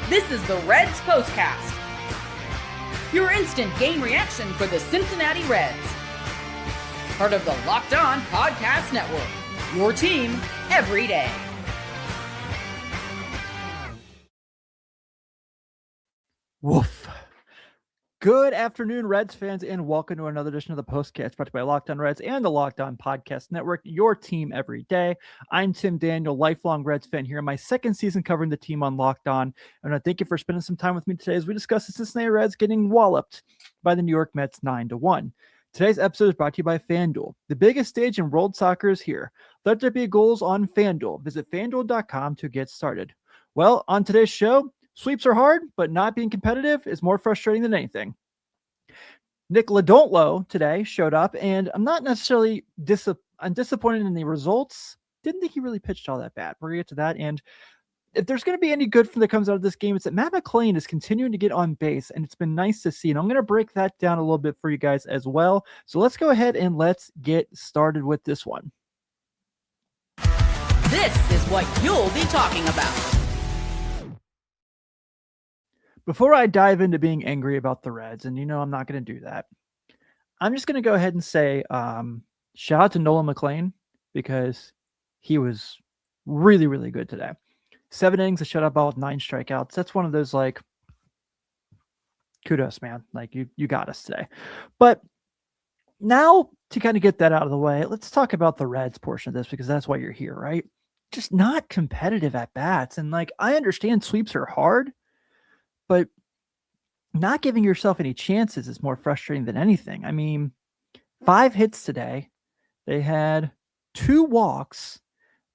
This is the Reds POSTCAST, your instant game reaction for the Cincinnati Reds. Part of the Locked On Podcast Network, your team every day. Woof. Good afternoon, Reds fans, and welcome to another edition of the POSTCAST brought to you by Locked On Reds and the Locked On Podcast Network, your team every day. I'm Tim Daniel, lifelong Reds fan here in my second season covering the team on Locked On. And I thank you for spending some time with me today as we discuss the Cincinnati Reds getting walloped by the New York Mets 9-1. Today's episode is brought to you by FanDuel. The biggest stage in world soccer is here. Let there be goals on FanDuel. Visit FanDuel.com to get started. Well, on today's show, sweeps are hard, but not being competitive is more frustrating than anything. Nick Lodolo today showed up, and I'm not necessarily I'm disappointed in the results. Didn't think he really pitched all that bad. We're going to get to that, and if there's going to be any good that comes out of this game, it's that Matt McLain is continuing to get on base, and it's been nice to see, and I'm going to break that down a little bit for you guys as well. So let's go ahead and let's get started with this one. This is what you'll be talking about. Before I dive into being angry about the Reds, and I'm not going to do that, I'm just going to go ahead and say shout out to Nolan McLean because he was really, really good today. 7 innings, a shutout ball with 9 strikeouts. That's one of those, kudos, man. You got us today. But now to kind of get that out of the way, let's talk about the Reds portion of this because that's why you're here, right? Just not competitive at bats. And I understand sweeps are hard, but not giving yourself any chances is more frustrating than anything. I mean, 5 hits today. They had 2 walks.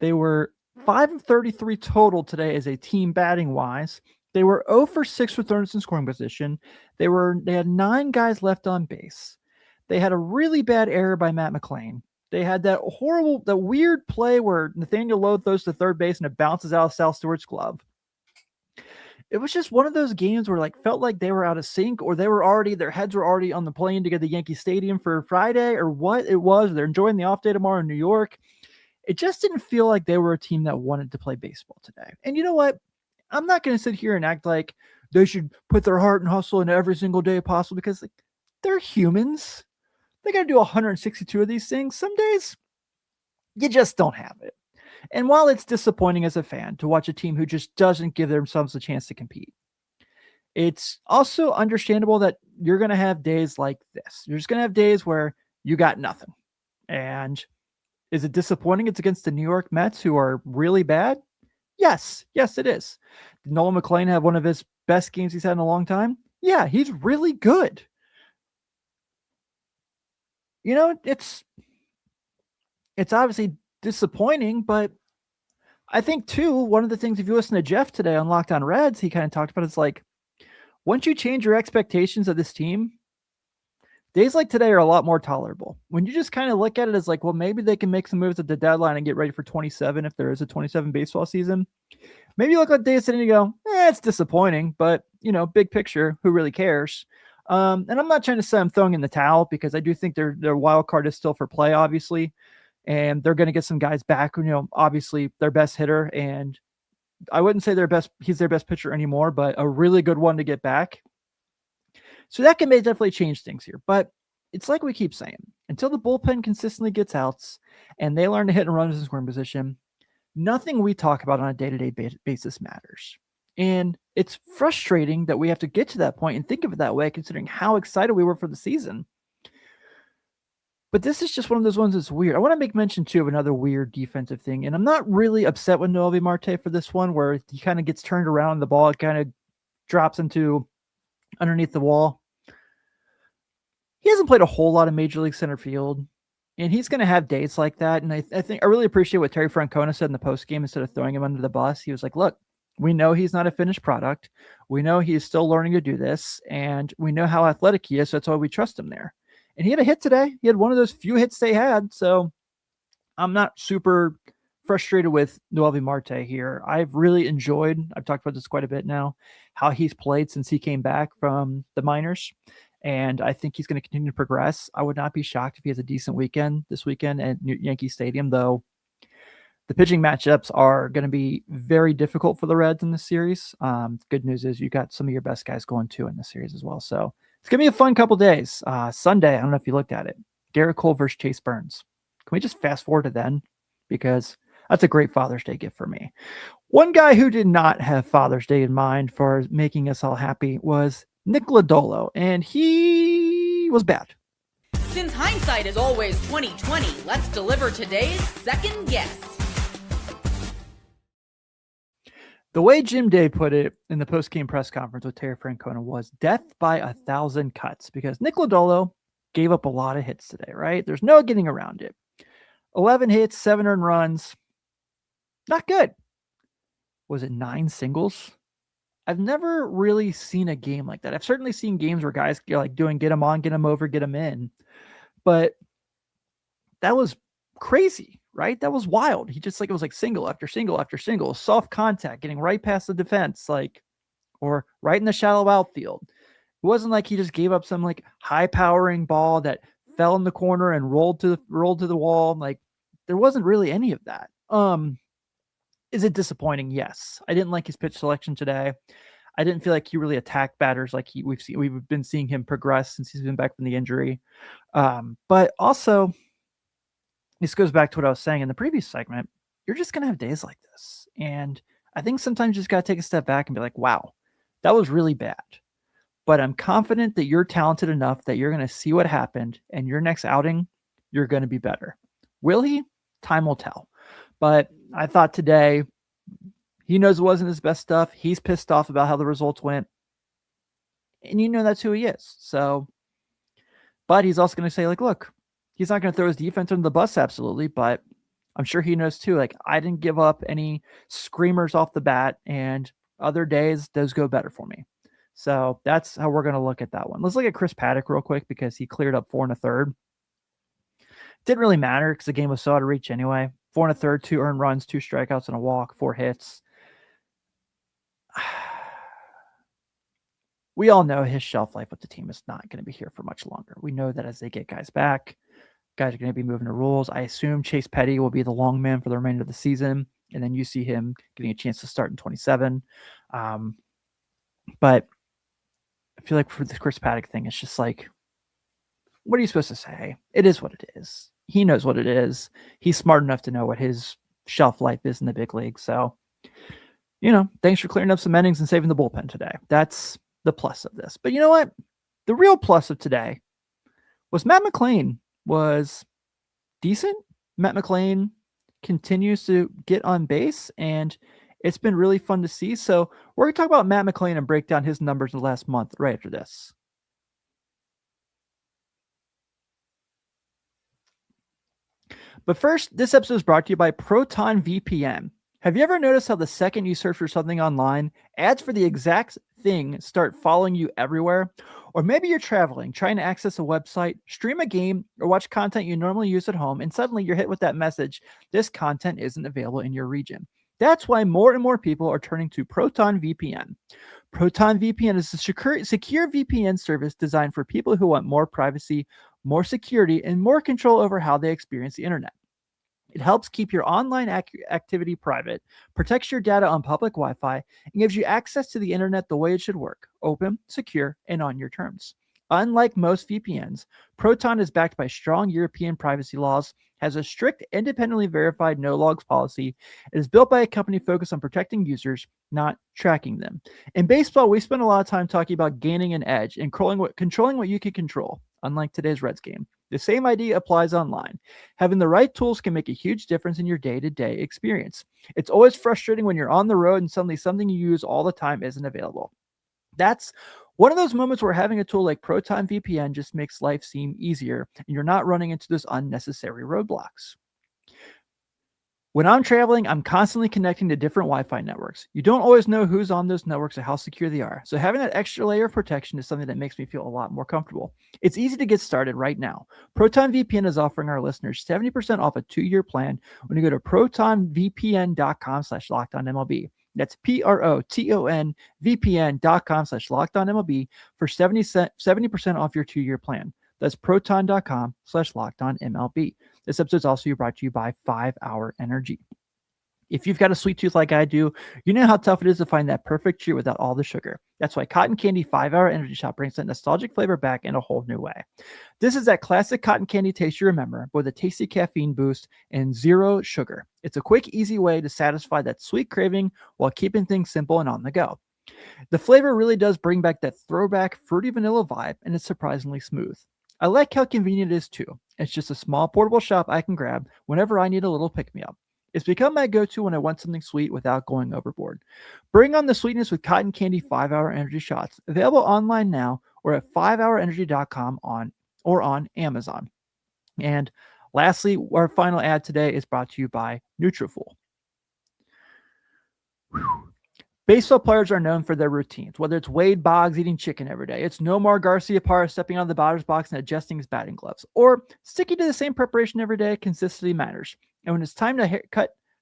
They were 5 of 33 total today as a team batting wise. They were 0 for 6 with runners in scoring position. They had 9 guys left on base. They had a really bad error by Matt McLain. They had that weird play where Nathaniel Lowe throws to third base and it bounces out of Sal Stewart's glove. It was just one of those games where felt like they were out of sync, or their heads were already on the plane to get to Yankee Stadium for Friday, or what it was. They're enjoying the off day tomorrow in New York. It just didn't feel like they were a team that wanted to play baseball today. And you know what? I'm not going to sit here and act like they should put their heart and hustle into every single day possible because they're humans. They got to do 162 of these things. Some days you just don't have it. And while it's disappointing as a fan to watch a team who just doesn't give themselves a chance to compete, it's also understandable that you're going to have days like this. You're just going to have days where you got nothing. And is it disappointing it's against the New York Mets who are really bad? Yes, it is. Did Nolan McLean have one of his best games he's had in a long time? Yeah, he's really good. It's obviously disappointing, but I think too, one of the things, if you listen to Jeff today on Locked On Reds, he kind of talked about it's once you change your expectations of this team, days like today are a lot more tolerable. When you just kind of look at it as well, maybe they can make some moves at the deadline and get ready for 27 if there is a 27 baseball season. Maybe you look at days today and you go, it's disappointing, but big picture, who really cares? And I'm not trying to say I'm throwing in the towel because I do think their wild card is still for play, obviously. And they're going to get some guys back, obviously their best hitter. And I wouldn't say he's their best pitcher anymore, but a really good one to get back. So that can definitely change things here. But it's like we keep saying, until the bullpen consistently gets outs and they learn to hit and runners in scoring position, nothing we talk about on a day-to-day basis matters. And it's frustrating that we have to get to that point and think of it that way, considering how excited we were for the season. But this is just one of those ones that's weird. I want to make mention, too, of another weird defensive thing. And I'm not really upset with Nolan Marte for this one, where he kind of gets turned around and the ball kind of drops into underneath the wall. He hasn't played a whole lot of Major League center field, and he's going to have days like that. And I think I really appreciate what Terry Francona said in the postgame instead of throwing him under the bus. He was like, look, we know he's not a finished product. We know he's still learning to do this, and we know how athletic he is, so that's why we trust him there. And he had a hit today. He had one of those few hits they had. So I'm not super frustrated with Nolan Marte here. I've really enjoyed, I've talked about this quite a bit now, how he's played since he came back from the minors. And I think he's going to continue to progress. I would not be shocked if he has a decent weekend this weekend at Yankee Stadium, though The pitching matchups are going to be very difficult for the Reds in this series. Good news is you got some of your best guys going too in this series as well. So it's going to be a fun couple days. Sunday, I don't know if you looked at it. Gerrit Cole versus Chase Burns. Can we just fast forward to then? Because that's a great Father's Day gift for me. One guy who did not have Father's Day in mind for making us all happy was Nick Lodolo, and he was bad. Since hindsight is always 20/20, let's deliver today's second guess. The way Jim Day put it in the post-game press conference with Terry Francona was death by 1,000 cuts, because Nick Lodolo gave up a lot of hits today, right? There's no getting around it. 11 hits, 7 earned runs. Not good. Was it 9 singles? I've never really seen a game like that. I've certainly seen games where guys like doing get them on, get them over, get them in. But that was crazy, right? That was wild. He just it was like single after single after single, soft contact, getting right past the defense, or right in the shallow outfield. It wasn't like he just gave up some high powering ball that fell in the corner and rolled to the wall. There wasn't really any of that. Is it disappointing? Yes. I didn't like his pitch selection today. I didn't feel like he really attacked batters like we've been seeing him progress since he's been back from the injury. But also, this goes back to what I was saying in the previous segment. You're just going to have days like this. And I think sometimes you just got to take a step back and be like, wow, that was really bad. But I'm confident that you're talented enough that you're going to see what happened, and your next outing, you're going to be better. Will he? Time will tell. But I thought today, he knows it wasn't his best stuff. He's pissed off about how the results went. And that's who he is. So, but he's also going to say, look, he's not going to throw his defense under the bus, absolutely. But I'm sure he knows too, I didn't give up any screamers off the bat, and other days, those go better for me. So that's how we're going to look at that one. Let's look at Chris Paddock real quick, because he cleared up 4 1/3. Didn't really matter because the game was so out of reach anyway. 4 1/3, 2 earned runs, 2 strikeouts and a walk, 4 hits. We all know his shelf life with the team is not going to be here for much longer. We know that as they get guys back, guys are going to be moving the rules. I assume Chase Petty will be the long man for the remainder of the season, and then you see him getting a chance to start in 27. But I feel like for the Chris Paddock thing, it's just what are you supposed to say? It is what it is. He knows what it is. He's smart enough to know what his shelf life is in the big league. So, thanks for clearing up some innings and saving the bullpen today. That's the plus of this. But you know what? The real plus of today was Matt McLain was decent. Matt McLain continues to get on base, and it's been really fun to see. So we're going to talk about Matt McLain and break down his numbers in the last month right after this. But first, this episode is brought to you by Proton VPN. Have you ever noticed how the second you search for something online, ads for the exact thing start following you everywhere? Or maybe you're traveling, trying to access a website, stream a game, or watch content you normally use at home, and suddenly you're hit with that message, this content isn't available in your region. That's why more and more people are turning to Proton VPN. Proton VPN is a secure VPN service designed for people who want more privacy, more security, and more control over how they experience the internet. It helps keep your online activity private, protects your data on public Wi-Fi, and gives you access to the internet the way it should work: open, secure, and on your terms. Unlike most VPNs, Proton is backed by strong European privacy laws, has a strict, independently verified no-logs policy, and is built by a company focused on protecting users, not tracking them. In baseball, we spend a lot of time talking about gaining an edge and controlling what you can control, unlike today's Reds game. The same idea applies online. Having the right tools can make a huge difference in your day-to-day experience. It's always frustrating when you're on the road and suddenly something you use all the time isn't available. That's one of those moments where having a tool like Proton VPN just makes life seem easier, and you're not running into those unnecessary roadblocks. When I'm traveling, I'm constantly connecting to different Wi-Fi networks. You don't always know who's on those networks or how secure they are. So having that extra layer of protection is something that makes me feel a lot more comfortable. It's easy to get started right now. Proton VPN is offering our listeners 70% off a 2-year plan when you go to protonvpn.com/lockedonmlb. That's PROTON VPN.com/lockedonmlb for 70% off your 2-year plan. That's proton.com/lockedonmlb. This episode is also brought to you by 5 Hour Energy. If you've got a sweet tooth like I do, you know how tough it is to find that perfect treat without all the sugar. That's why Cotton Candy 5-Hour Energy Shot brings that nostalgic flavor back in a whole new way. This is that classic cotton candy taste you remember, with a tasty caffeine boost and zero sugar. It's a quick, easy way to satisfy that sweet craving while keeping things simple and on the go. The flavor really does bring back that throwback fruity vanilla vibe, and it's surprisingly smooth. I like how convenient it is too. It's just a small portable shop I can grab whenever I need a little pick-me-up. It's become my go-to when I want something sweet without going overboard. Bring on the sweetness with Cotton Candy 5-Hour Energy Shots, available online now or at 5hourenergy.com or on Amazon. And lastly, our final ad today is brought to you by Nutrafol. Baseball players are known for their routines, whether it's Wade Boggs eating chicken every day, it's Nomar Garciaparra stepping on the batter's box and adjusting his batting gloves, or sticking to the same preparation every day. Consistency matters. And when it's time to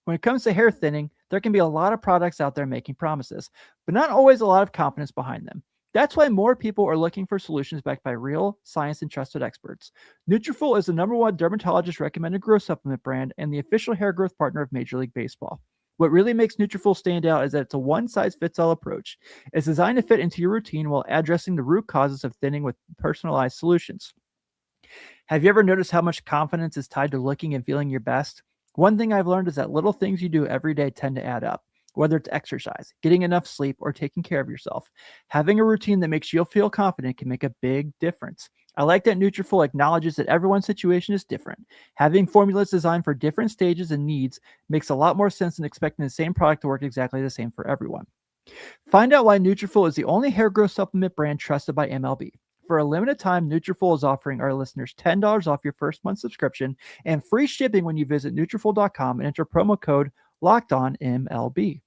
when it comes to hair thinning, there can be a lot of products out there making promises, but not always a lot of confidence behind them. That's why more people are looking for solutions backed by real science and trusted experts. Nutrafol is the #1 dermatologist recommended growth supplement brand and the official hair growth partner of Major League Baseball. What really makes Nutrafol stand out is that it's a one-size-fits-all approach. It's designed to fit into your routine while addressing the root causes of thinning with personalized solutions. Have you ever noticed how much confidence is tied to looking and feeling your best? One thing I've learned is that little things you do every day tend to add up. Whether it's exercise, getting enough sleep, or taking care of yourself, having a routine that makes you feel confident can make a big difference. I like that Nutrafol acknowledges that everyone's situation is different. Having formulas designed for different stages and needs makes a lot more sense than expecting the same product to work exactly the same for everyone. Find out why Nutrafol is the only hair growth supplement brand trusted by MLB. For a limited time, Nutrafol is offering our listeners $10 off your first month subscription and free shipping when you visit Nutrafol.com and enter promo code LOCKEDONMLB.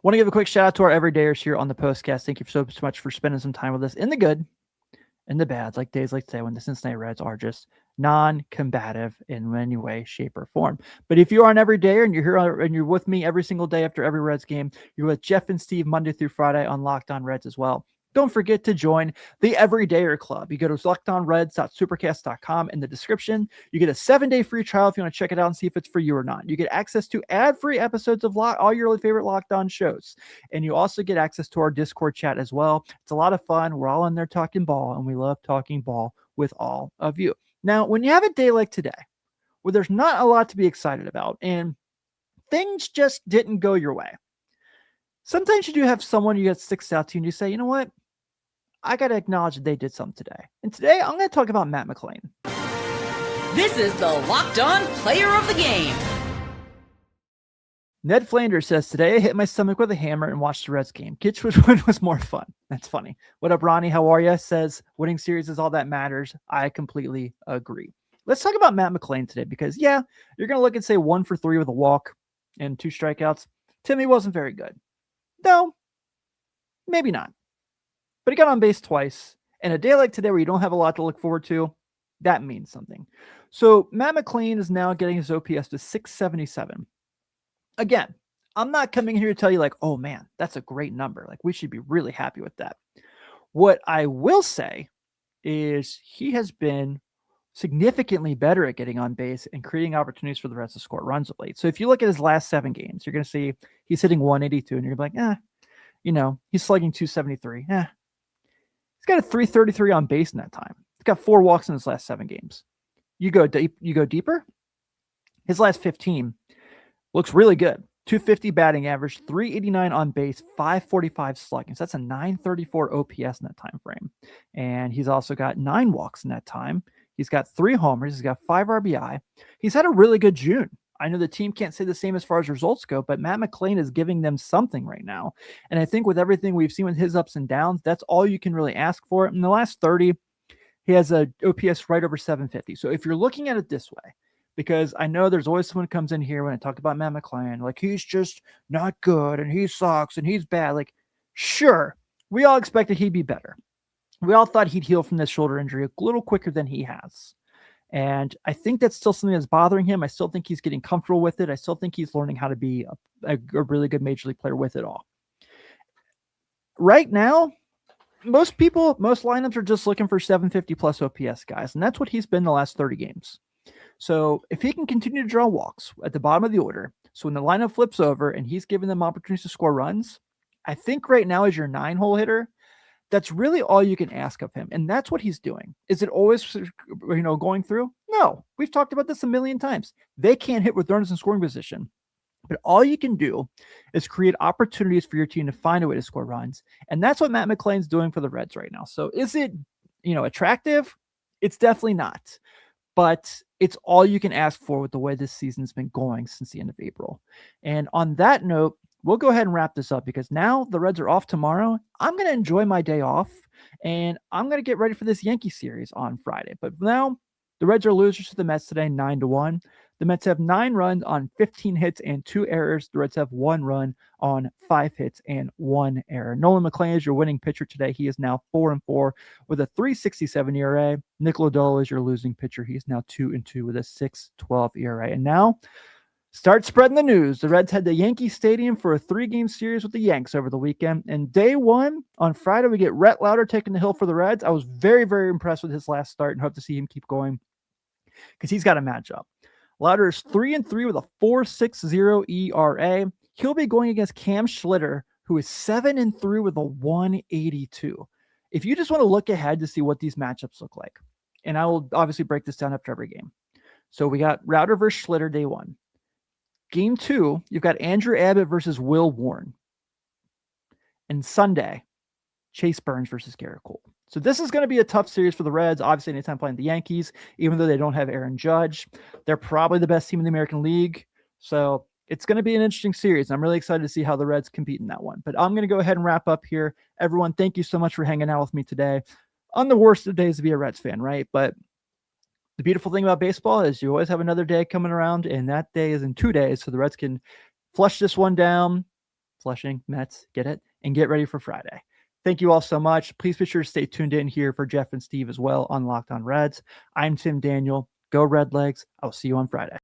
Want to give a quick shout out to our everydayers here on the Postcast. Thank you so much for spending some time with us in the good and the bad, like days like today when the Cincinnati Reds are just non-combative in any way, shape, or form. But if you are an everydayer and you're here and you're with me every single day after every Reds game, you're with Jeff and Steve Monday through Friday on Locked On Reds as well. Don't forget to join the Everydayer Club. You go to lockedonreds.supercast.com in the description. You get a 7-day free trial if you want to check it out and see if it's for you or not. You get access to ad-free episodes of all your favorite Locked On shows. And you also get access to our Discord chat as well. It's a lot of fun. We're all in there talking ball, and we love talking ball with all of you. Now, when you have a day like today, where there's not a lot to be excited about, and things just didn't go your way, sometimes you do have someone you get sticks out to, and you say, you know what? I got to acknowledge that they did something today. And today, I'm going to talk about Matt McLain. This is the Locked On Player of the Game. Ned Flanders says, today I hit my stomach with a hammer and watched the Reds game. Which one was more fun? That's funny. What up, Ronnie? How are you? Says, winning series is all that matters. I completely agree. Let's talk about Matt McLain today because, yeah, you're going to look and say 1 for 3 with a walk and 2 strikeouts. Timmy wasn't very good. No, maybe not. But he got on base twice. And a day like today where you don't have a lot to look forward to, that means something. So Matt McLain is now getting his OPS to 677. Again, I'm not coming here to tell you like, oh man, that's a great number. Like we should be really happy with that. What I will say is he has been significantly better at getting on base and creating opportunities for the Reds to score runs of late. So if you look at his last 7 games, you're going to see he's hitting 182 and you're like, he's slugging 273. He's got a 333 on base in that time. He's got 4 walks in his last 7 games. You go deeper. His last 15 looks really good. 250 batting average, 389 on base, 545 slugging. So that's a 934 OPS in that time frame. And he's also got 9 walks in that time. He's got 3 homers. He's got 5 RBI. He's had a really good June. I know the team can't say the same as far as results go, but Matt McLain is giving them something right now. And I think with everything we've seen with his ups and downs, that's all you can really ask for. In the last 30, he has a OPS right over 750. So if you're looking at it this way, because I know there's always someone who comes in here when I talk about Matt McLain, like he's just not good and he sucks and he's bad. Like, sure, we all expected he'd be better. We all thought he'd heal from this shoulder injury a little quicker than he has. And I think that's still something that's bothering him. I still think he's getting comfortable with it. I still think he's learning how to be a really good major league player with it all. Right now, most lineups are just looking for 750 plus OPS guys, and that's what he's been the last 30 games. So if he can continue to draw walks at the bottom of the order, so when the lineup flips over and he's giving them opportunities to score runs, I think right now as your 9-hole hitter, that's really all you can ask of him. And that's what he's doing. Is it always, going through? No, we've talked about this a million times. They can't hit with runners in scoring position. But all you can do is create opportunities for your team to find a way to score runs. And that's what Matt McLain's doing for the Reds right now. So is it, attractive? It's definitely not. But it's all you can ask for with the way this season's been going since the end of April. And on that note, we'll go ahead and wrap this up because now the Reds are off tomorrow. I'm going to enjoy my day off and I'm going to get ready for this Yankee series on Friday. But now the Reds are losers to the Mets today, 9-1. The Mets have 9 runs on 15 hits and 2 errors. The Reds have 1 run on 5 hits and 1 error. Nolan McLean is your winning pitcher today. He is now 4-4 with a 3.67 ERA. Nick Lodolo is your losing pitcher. He is now 2-2 with a 6.12 ERA. And now, start spreading the news. The Reds head to Yankee Stadium for a 3-game series with the Yanks over the weekend. And day 1, on Friday, we get Gerrit Cole taking the hill for the Reds. I was very, very impressed with his last start and hope to see him keep going because he's got a matchup. Lauder is 3-3 with a 4.60 ERA. He'll be going against Cam Schlitter, who is 7-3 with a 1.82. If you just want to look ahead to see what these matchups look like, and I will obviously break this down after every game. So we got Router versus Schlitter day 1. Game 2, you've got Andrew Abbott versus Will Warren. And Sunday, Chase Burns versus Gerrit Cole. So this is going to be a tough series for the Reds. Obviously, anytime playing the Yankees, even though they don't have Aaron Judge, they're probably the best team in the American League. So it's going to be an interesting series. I'm really excited to see how the Reds compete in that one. But I'm going to go ahead and wrap up here. Everyone, thank you so much for hanging out with me today. On the worst of days to be a Reds fan, right? But the beautiful thing about baseball is you always have another day coming around, and that day is in 2 days. So the Reds can flush this one down, flushing Mets, get it, and get ready for Friday. Thank you all so much. Please be sure to stay tuned in here for Jeff and Steve as well on Locked On Reds. I'm Tim Daniel. Go Red Legs. I'll see you on Friday.